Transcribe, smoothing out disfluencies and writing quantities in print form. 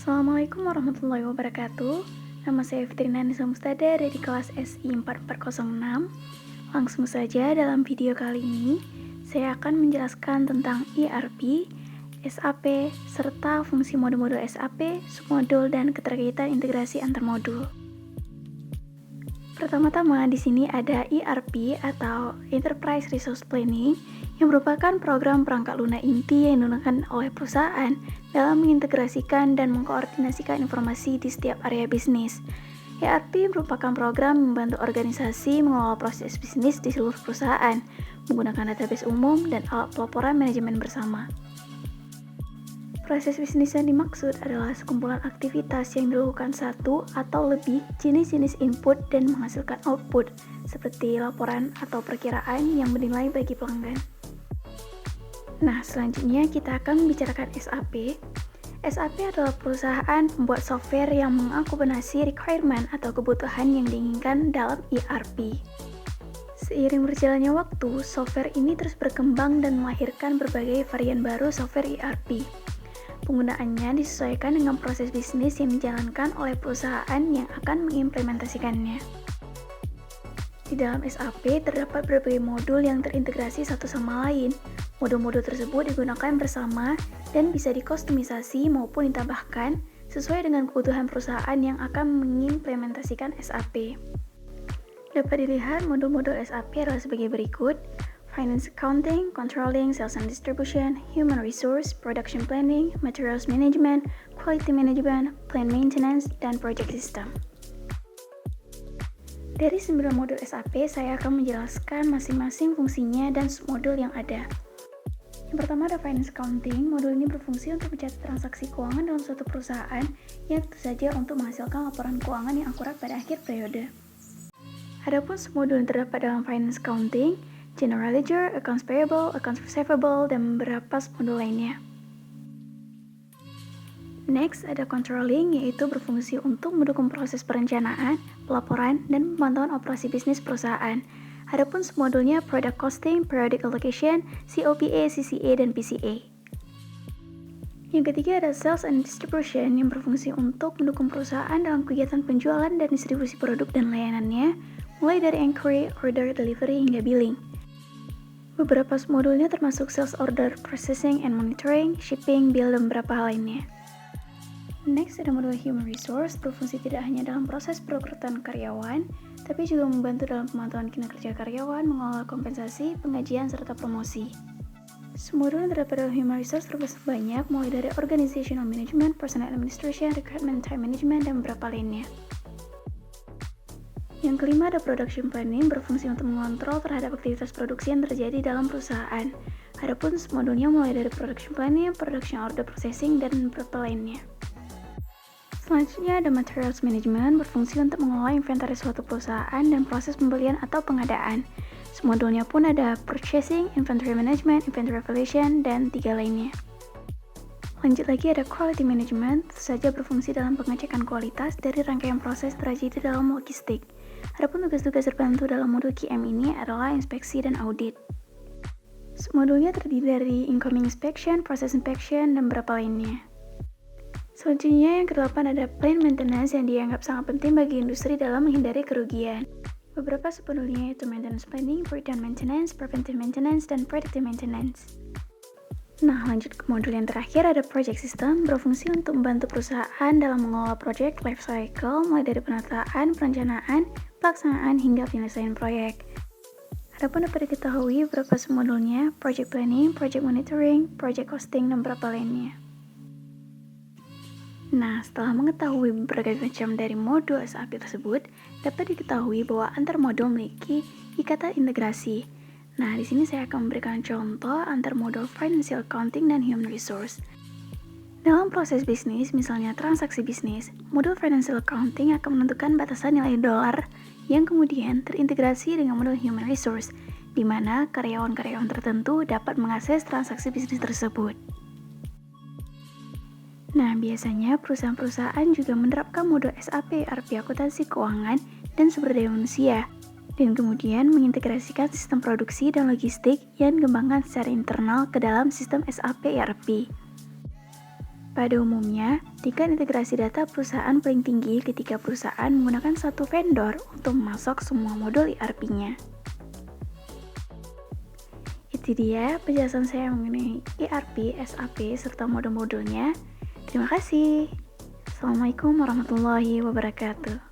Assalamualaikum warahmatullahi wabarakatuh. Nama saya Fitrina Nisa Mustada dari kelas SI 4406. Langsung saja dalam video kali ini, saya akan menjelaskan tentang ERP, SAP, serta fungsi modul-modul SAP, submodul, dan keterkaitan integrasi antar modul. Pertama-tama di sini ada ERP atau Enterprise Resource Planning yang merupakan program perangkat lunak inti yang digunakan oleh perusahaan dalam mengintegrasikan dan mengkoordinasikan informasi di setiap area bisnis. ERP merupakan program yang membantu organisasi mengelola proses bisnis di seluruh perusahaan menggunakan database umum dan alat pelaporan manajemen bersama. Proses bisnis yang dimaksud adalah sekumpulan aktivitas yang dilakukan satu atau lebih jenis-jenis input dan menghasilkan output, seperti laporan atau perkiraan yang bernilai bagi pelanggan. Nah, selanjutnya kita akan membicarakan SAP. SAP adalah perusahaan pembuat software yang mengakomodasi requirement atau kebutuhan yang diinginkan dalam ERP. Seiring berjalannya waktu, software ini terus berkembang dan melahirkan berbagai varian baru software ERP. Penggunaannya disesuaikan dengan proses bisnis yang dijalankan oleh perusahaan yang akan mengimplementasikannya. Di dalam SAP terdapat berbagai modul yang terintegrasi satu sama lain. Modul-modul tersebut digunakan bersama dan bisa dikustomisasi maupun ditambahkan sesuai dengan kebutuhan perusahaan yang akan mengimplementasikan SAP. Dapat dilihat modul-modul SAP adalah sebagai berikut: Finance Accounting, Controlling, Sales and Distribution, Human Resource, Production Planning, Materials Management, Quality Management, Plant Maintenance, dan Project System. Dari 9 modul SAP, saya akan menjelaskan masing-masing fungsinya dan submodul yang ada. Yang pertama ada Finance Accounting. Modul ini berfungsi untuk mencatat transaksi keuangan dalam suatu perusahaan yang tentu saja untuk menghasilkan laporan keuangan yang akurat pada akhir periode. Adapun submodul yang terdapat dalam Finance Accounting, General Ledger, Accounts Payable, Accounts Receivable, dan beberapa submodul lainnya. Next, ada Controlling, yaitu berfungsi untuk mendukung proses perencanaan, pelaporan, dan pemantauan operasi bisnis perusahaan. Adapun submodulnya Product Costing, Periodic Allocation, COPA, CCA, dan PCA. Yang ketiga ada Sales and Distribution, yang berfungsi untuk mendukung perusahaan dalam kegiatan penjualan dan distribusi produk dan layanannya, mulai dari inquiry, order, delivery, hingga billing. Beberapa submodulnya termasuk sales order, processing and monitoring, shipping, bill, dan beberapa hal lainnya. Next ada modul Human Resource, berfungsi tidak hanya dalam proses perekrutan karyawan, tapi juga membantu dalam pemantauan kinerja karyawan, mengelola kompensasi, penggajian, serta promosi. Submodul yang terdapat dalam Human Resource termasuk banyak, mulai dari Organizational Management, Personnel Administration, Recruitment, Time Management, dan beberapa lainnya. Yang kelima ada Production Planning, berfungsi untuk mengontrol terhadap aktivitas produksi yang terjadi dalam perusahaan. Adapun submodulnya mulai dari Production Planning, Production Order Processing, dan beberapa lainnya. Selanjutnya ada Materials Management, berfungsi untuk mengelola inventaris suatu perusahaan dan proses pembelian atau pengadaan. Submodulnya pun ada Purchasing, Inventory Management, Inventory Valuation, dan 3 lainnya. Lanjut lagi ada Quality Management, tentu saja berfungsi dalam pengecekan kualitas dari rangkaian proses terjadi dalam logistik. Adapun tugas-tugas terbantu dalam modul QM ini adalah inspeksi dan audit. Submodulnya terdiri dari Incoming Inspection, Process Inspection, dan beberapa lainnya. Selanjutnya yang ke-8 ada Plant Maintenance yang dianggap sangat penting bagi industri dalam menghindari kerugian. Beberapa submodulnya yaitu Maintenance Planning, Breakdown Maintenance, Preventive Maintenance, dan Predictive Maintenance. Nah, lanjut ke modul yang terakhir ada Project System, berfungsi untuk membantu perusahaan dalam mengelola project life cycle mulai dari penataan, perencanaan, pelaksanaan, hingga penyelesaian proyek. Adapun dapat diketahui beberapa submodulnya, Project Planning, Project Monitoring, Project Costing, dan beberapa lainnya. Nah, setelah mengetahui berbagai macam dari modul SAP tersebut, dapat diketahui bahwa antar modul memiliki ikatan integrasi. Nah, di sini saya akan memberikan contoh antar modul Financial Accounting dan Human Resource. Dalam proses bisnis, misalnya transaksi bisnis, modul Financial Accounting akan menentukan batasan nilai dolar yang kemudian terintegrasi dengan modul Human Resource, di mana karyawan-karyawan tertentu dapat mengakses transaksi bisnis tersebut. Nah, biasanya perusahaan-perusahaan juga menerapkan modul SAP, ERP akuntansi keuangan, dan sumber daya manusia, dan kemudian mengintegrasikan sistem produksi dan logistik yang dikembangkan secara internal ke dalam sistem SAP ERP. Pada umumnya, tingkat integrasi data perusahaan paling tinggi ketika perusahaan menggunakan satu vendor untuk memasok semua modul ERP-nya. Itu dia penjelasan saya mengenai ERP, SAP, serta modul-modulnya. Terima kasih. Assalamualaikum warahmatullahi wabarakatuh.